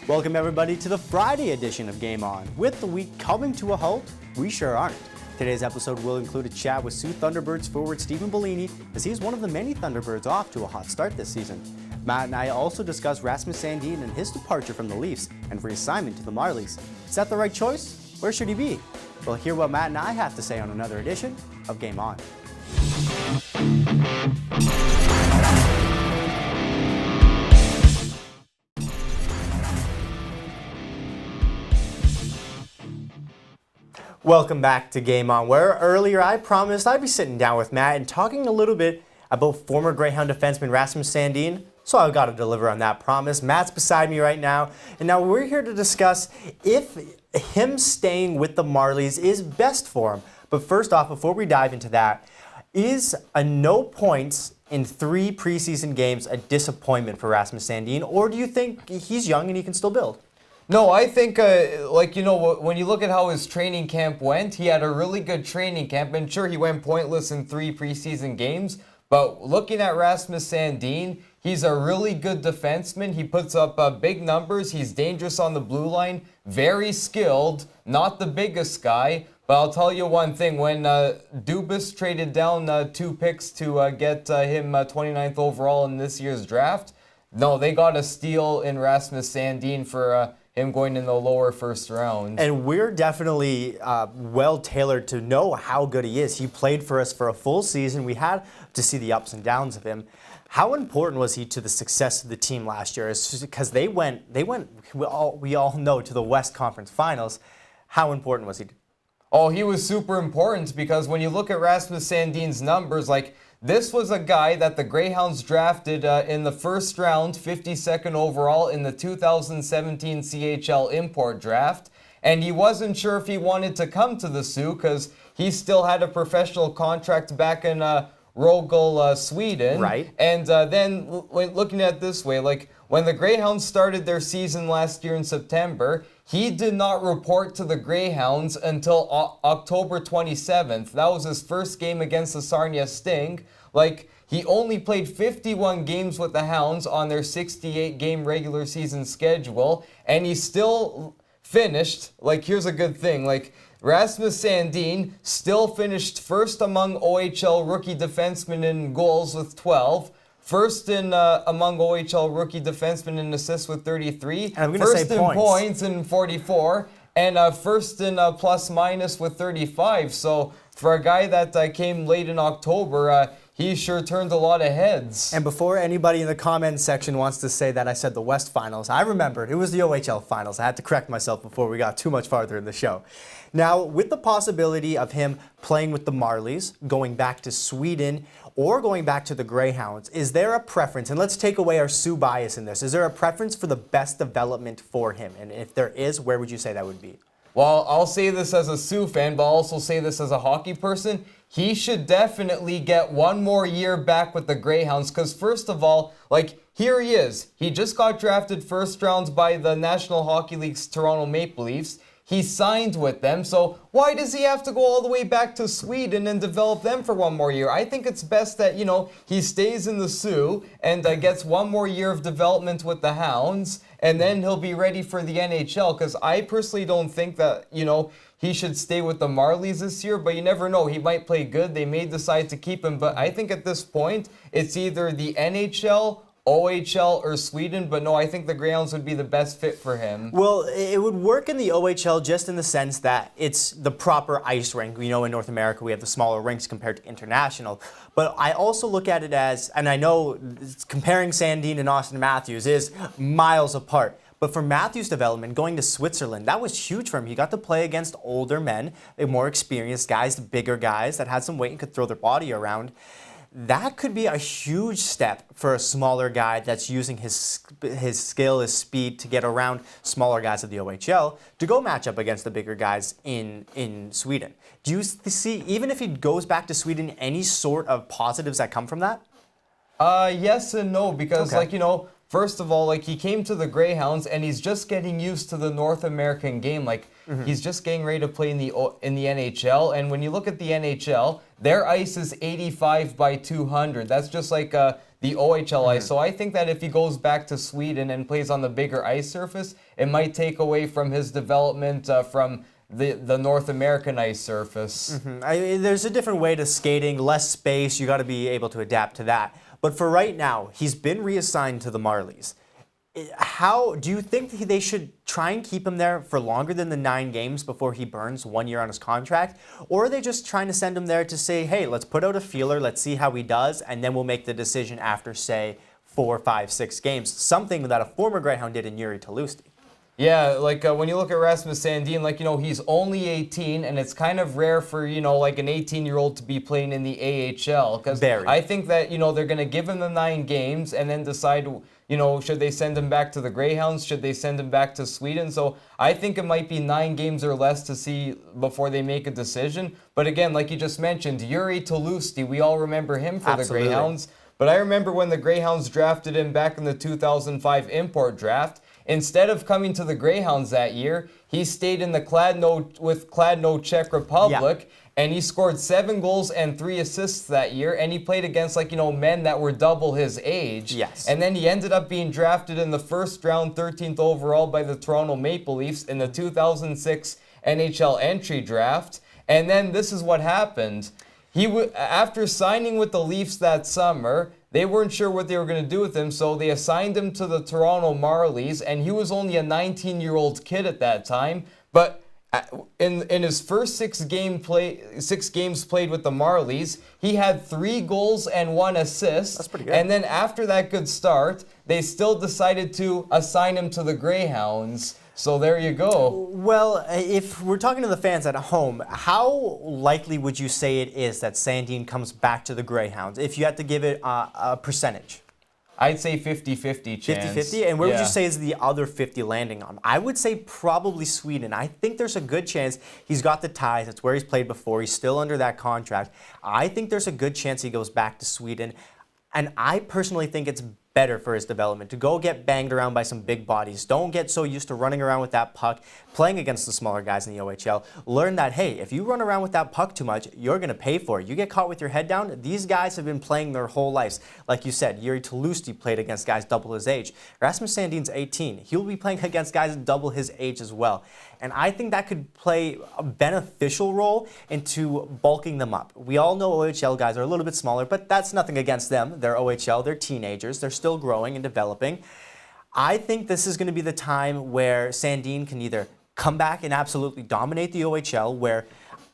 Welcome everybody to the Friday edition of Game On. With the week coming to a halt, we sure aren't. Today's episode will include a chat with Sioux Thunderbirds forward Stephen Bellini, as he's one of the many Thunderbirds off to a hot start this season. Matt and I also discuss Rasmus Sandin and his departure from the Leafs and reassignment to the Marlies. Is that the right choice? Where should he be? We'll hear what Matt and I have to say on another edition of Game On. Welcome back to Game On, where earlier I promised I'd be sitting down with Matt and talking a little bit about former Greyhound defenseman Rasmus Sandin, so I've got to deliver on that promise. Matt's beside me right now, and now we're here to discuss if him staying with the Marlies is best for him. But first off, before we dive into that, is a no points in 3 preseason games a disappointment for Rasmus Sandin, or do you think he's young and he can still build? No, I think, when you look at how his training camp went, he had a really good training camp. And sure, he went pointless in 3 preseason games. But looking at Rasmus Sandin, he's a really good defenseman. He puts up big numbers. He's dangerous on the blue line. Very skilled. Not the biggest guy. But I'll tell you one thing. When Dubas traded down 2 picks to get him 29th overall in this year's draft, no, they got a steal in Rasmus Sandin for him going in the lower first round. And we're definitely well-tailored to know how good he is. He played for us for a full season. We had to see the ups and downs of him. How important was he to the success of the team last year? Because they went, we all know, to the West Conference Finals. How important was he? Oh, he was super important because when you look at Rasmus Sandin's numbers, this was a guy that the Greyhounds drafted in the first round, 52nd overall in the 2017 CHL import draft. And he wasn't sure if he wanted to come to the Sioux because he still had a professional contract back in Rögle, Sweden. Right. And then looking at it this way, when the Greyhounds started their season last year in September, he did not report to the Greyhounds until October 27th. That was his first game against the Sarnia Sting. He only played 51 games with the Hounds on their 68-game regular season schedule, and he still finished, here's a good thing, Rasmus Sandin still finished first among OHL rookie defensemen in goals with 12, first in among OHL rookie defensemen in assists with 33, first in points in 44, and first in plus-minus with 35. So for a guy that came late in October, he sure turned a lot of heads. And before anybody in the comments section wants to say that I said the West Finals, I remembered it was the OHL Finals. I had to correct myself before we got too much farther in the show. Now, with the possibility of him playing with the Marlies, going back to Sweden, or going back to the Greyhounds, is there a preference? And let's take away our Sioux bias in this. Is there a preference for the best development for him? And if there is, where would you say that would be? Well, I'll say this as a Sioux fan, but I'll also say this as a hockey person. He should definitely get 1 more year back with the Greyhounds because, first of all, here he is. He just got drafted first rounds by the National Hockey League's Toronto Maple Leafs. He signed with them, so why does he have to go all the way back to Sweden and develop them for 1 more year? I think it's best that, he stays in the Sioux and gets 1 more year of development with the Hounds, and then he'll be ready for the NHL, because I personally don't think that, he should stay with the Marlies this year, but you never know. He might play good. They may decide to keep him, but I think at this point, it's either the NHL, OHL, or Sweden, but no, I think the Greyhounds would be the best fit for him. Well, it would work in the OHL just in the sense that it's the proper ice rink. In North America we have the smaller rinks compared to international. But I also look at it as, and I know comparing Sandin and Austin Matthews is miles apart, but for Matthews' development, going to Switzerland, that was huge for him. He got to play against older men, more experienced guys, bigger guys that had some weight and could throw their body around. That could be a huge step for a smaller guy that's using his skill, his speed to get around smaller guys of the OHL to go match up against the bigger guys in Sweden. Do you see, even if he goes back to Sweden, any sort of positives that come from that? Yes and no, because first of all, he came to the Greyhounds and he's just getting used to the North American game. He's just getting ready to play in the NHL. And when you look at the NHL, their ice is 85 by 200. That's just like the OHL ice. So I think that if he goes back to Sweden and plays on the bigger ice surface, it might take away from his development from the North American ice surface. There's a different way to skating, less space. You got to be able to adapt to that. But for right now, he's been reassigned to the Marlies. How do you think they should try and keep him there for longer than the 9 games before he burns 1 year on his contract? Or are they just trying to send him there to say, hey, let's put out a feeler, let's see how he does, and then we'll make the decision after, say, 4, 5, 6 games? Something that a former Greyhound did in Jiri Tolusti. Yeah, like when you look at Rasmus Sandin, like, he's only 18, and it's kind of rare for, like an 18-year-old to be playing in the AHL. Because I think that, they're going to give him the 9 games and then decide, should they send him back to the Greyhounds? Should they send him back to Sweden? So I think it might be 9 games or less to see before they make a decision. But again, like you just mentioned, Jiri Tolusti, we all remember him for the Greyhounds. But I remember when the Greyhounds drafted him back in the 2005 import draft. Instead of coming to the Greyhounds that year, he stayed in the Kladno Czech Republic, and he scored 7 goals and 3 assists that year, and he played against, men that were double his age. Yes. And then he ended up being drafted in the first round, 13th overall by the Toronto Maple Leafs in the 2006 NHL entry draft. And then this is what happened. After signing with the Leafs that summer, they weren't sure what they were going to do with him, so they assigned him to the Toronto Marlies, and he was only a 19-year-old kid at that time. But in his first 6 games played with the Marlies, he had 3 goals and 1 assist. That's pretty good. And then after that good start, they still decided to assign him to the Greyhounds. So there you go. Well, if we're talking to the fans at home, how likely would you say it is that Sandin comes back to the Greyhounds, if you had to give it a percentage? I'd say 50-50 chance. 50-50? And where would you say is the other 50 landing on? I would say probably Sweden. I think there's a good chance he's got the ties. That's where he's played before. He's still under that contract. I think there's a good chance he goes back to Sweden. And I personally think it's better for his development to go get banged around by some big bodies. Don't get so used to running around with that puck, playing against the smaller guys in the OHL. Learn that, hey, if you run around with that puck too much, you're going to pay for it. You get caught with your head down. These guys have been playing their whole lives. Like you said, Jiri Tolusti played against guys double his age. Rasmus Sandin's 18. He'll be playing against guys double his age as well. And I think that could play a beneficial role into bulking them up. We all know OHL guys are a little bit smaller, but that's nothing against them. They're OHL, they're teenagers, they're still growing and developing. I think this is going to be the time where Sandin can either come back and absolutely dominate the OHL, where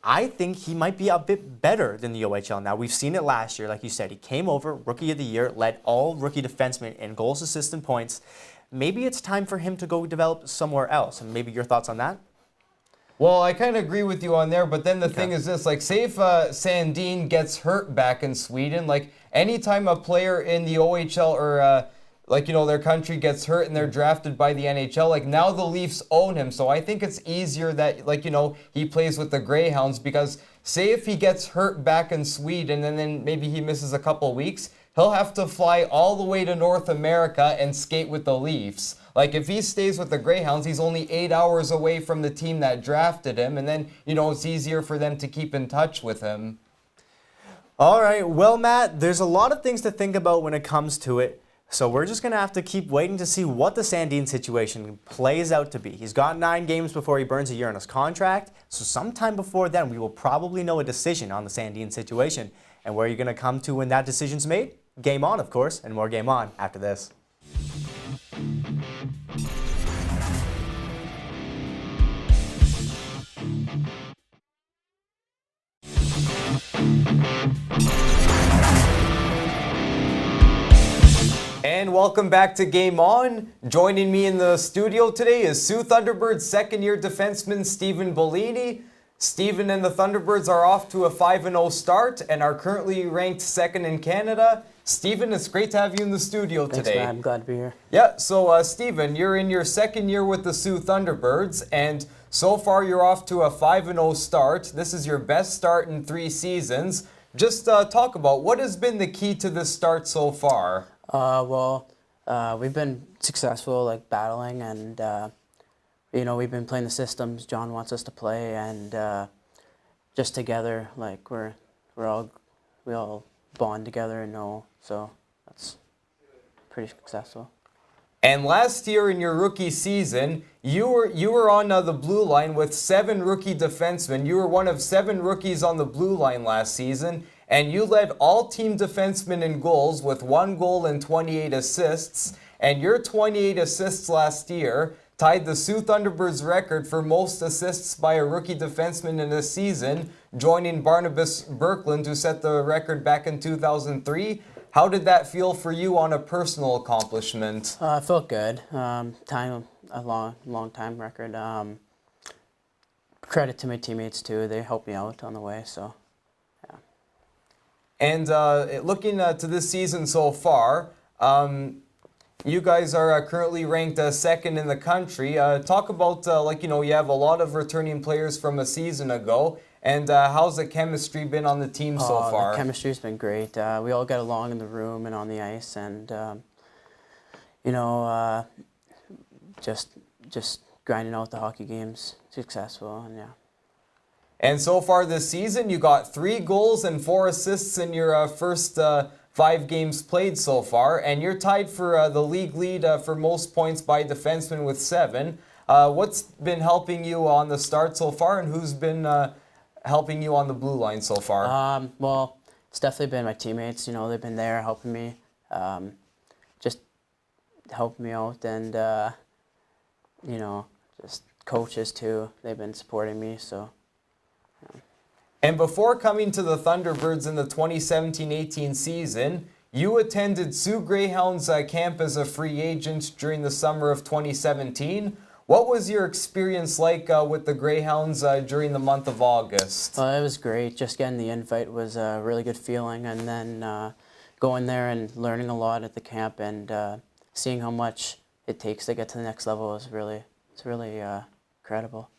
I think he might be a bit better than the OHL now. We've seen it last year, like you said. He came over, Rookie of the Year, led all rookie defensemen in goals, assists, and points. Maybe it's time for him to go develop somewhere else. And maybe your thoughts on that? Well, I kind of agree with you on there, but then the thing is this, like, say if Sandin gets hurt back in Sweden, like, anytime a player in the OHL or, their country gets hurt and they're drafted by the NHL, like, now the Leafs own him. So I think it's easier that, he plays with the Greyhounds, because say if he gets hurt back in Sweden and then maybe he misses a couple weeks, he'll have to fly all the way to North America and skate with the Leafs. Like, if he stays with the Greyhounds, he's only 8 hours away from the team that drafted him, and then, it's easier for them to keep in touch with him. All right, well, Matt, there's a lot of things to think about when it comes to it, so we're just going to have to keep waiting to see what the Sandin situation plays out to be. He's got 9 games before he burns a year on his contract, so sometime before then, we will probably know a decision on the Sandin situation. And where are you going to come to when that decision's made? Game On, of course, and more Game On after this. And welcome back to Game On. Joining me in the studio today is Sioux Thunderbirds second-year defenseman Stephen Bellini. Stephen and the Thunderbirds are off to a 5-0 start and are currently ranked 2nd in Canada. Stephen, it's great to have you in the studio today. Thanks, man. I'm glad to be here. Yeah, so Stephen, you're in your 2nd year with the Sioux Thunderbirds, and so far you're off to a 5-0 start. This is your best start in 3 seasons. Just talk about what has been the key to this start so far. We've been successful, battling, and you know, we've been playing the systems John wants us to play, and just together, like we all bond together and know, so that's pretty successful. And last year in your rookie season, you were on the blue line with 7 rookie defensemen. You were one of 7 rookies on the blue line last season, and you led all team defensemen in goals with 1 goal and 28 assists. And your 28 assists last year tied the Sioux Thunderbirds record for most assists by a rookie defenseman in a season, joining Barnabas Berkland, who set the record back in 2003. How did that feel for you on a personal accomplishment? It felt good. A long time record. Credit to my teammates too. They helped me out on the way. So, yeah. And looking to this season so far, you guys are currently ranked 2nd in the country. Talk about you have a lot of returning players from a season ago. And how's the chemistry been on the team so far? The chemistry's been great. We all get along in the room and on the ice, and just grinding out the hockey games, successful, and yeah. And so far this season, you got 3 goals and 4 assists in your first 5 games played so far, and you're tied for the league lead for most points by defensemen with 7. What's been helping you on the start so far, and who's been helping you on the blue line so far? Well, it's definitely been my teammates. You know, they've been there helping me, just helping me out, and just coaches too. They've been supporting me. So. Yeah. And before coming to the Thunderbirds in the 2017-18 season, you attended Sioux Greyhounds camp as a free agent during the summer of 2017. What was your experience like with the Greyhounds during the month of August? It was great. Just getting the invite was a really good feeling, and then going there and learning a lot at the camp, and seeing how much it takes to get to the next level is really incredible.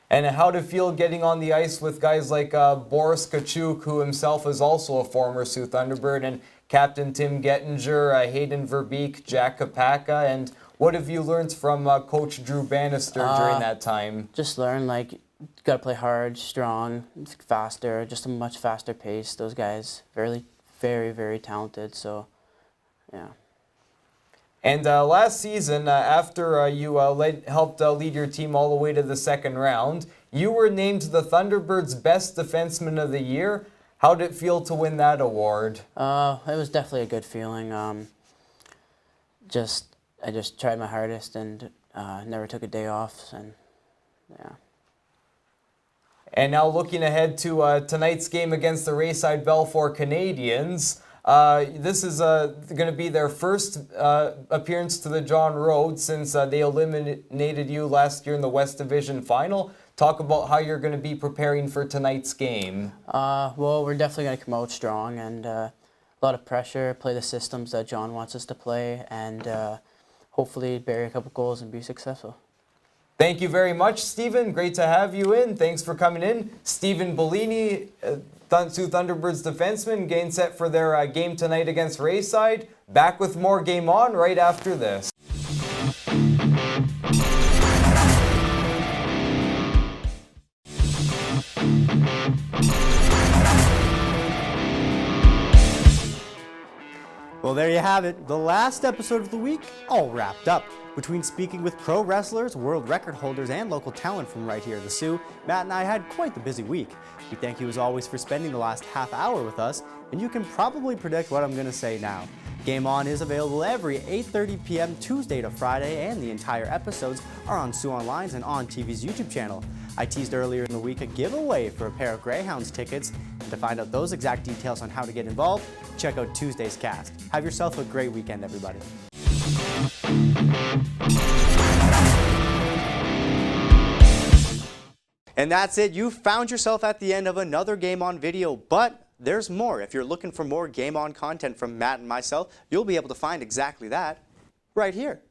And how to feel getting on the ice with guys like Boris Kachuk, who himself is also a former Sioux Thunderbird, and Captain Tim Gettinger, Hayden Verbeek, Jack Kapaka, and what have you learned from Coach Drew Bannister during that time? Just learn, got to play hard, strong, faster, just a much faster pace. Those guys, very, very talented, so, yeah. And last season, after you helped lead your team all the way to the 2nd round, you were named the Thunderbirds' Best Defenseman of the Year. How did it feel to win that award? It was definitely a good feeling. I just tried my hardest and never took a day off, and yeah. And now looking ahead to tonight's game against the Rayside Belfour Canadians, this is going to be their first appearance to the John Road since they eliminated you last year in the West Division Final. Talk about how you're going to be preparing for tonight's game. Well, we're definitely going to come out strong, and a lot of pressure, play the systems that John wants us to play, and hopefully bury a couple goals and be successful. Thank you very much, Stephen. Great to have you in. Thanks for coming in. Stephen Bellini, Sioux Thunderbirds defenseman, getting set for their game tonight against Rayside. Back with more Game On right after this. Well, there you have it. The last episode of the week all wrapped up. Between speaking with pro wrestlers, world record holders, and local talent from right here at the Sioux, Matt and I had quite the busy week. We thank you as always for spending the last half hour with us, and you can probably predict what I'm going to say now. Game On is available every 8:30 p.m. Tuesday to Friday, and the entire episodes are on Sioux Online's and ONNtv's YouTube channel. I teased earlier in the week a giveaway for a pair of Greyhounds tickets, and to find out those exact details on how to get involved, check out Tuesday's cast. Have yourself a great weekend, everybody. And that's it. You found yourself at the end of another Game On video, but there's more. If you're looking for more Game On content from Matt and myself, you'll be able to find exactly that right here.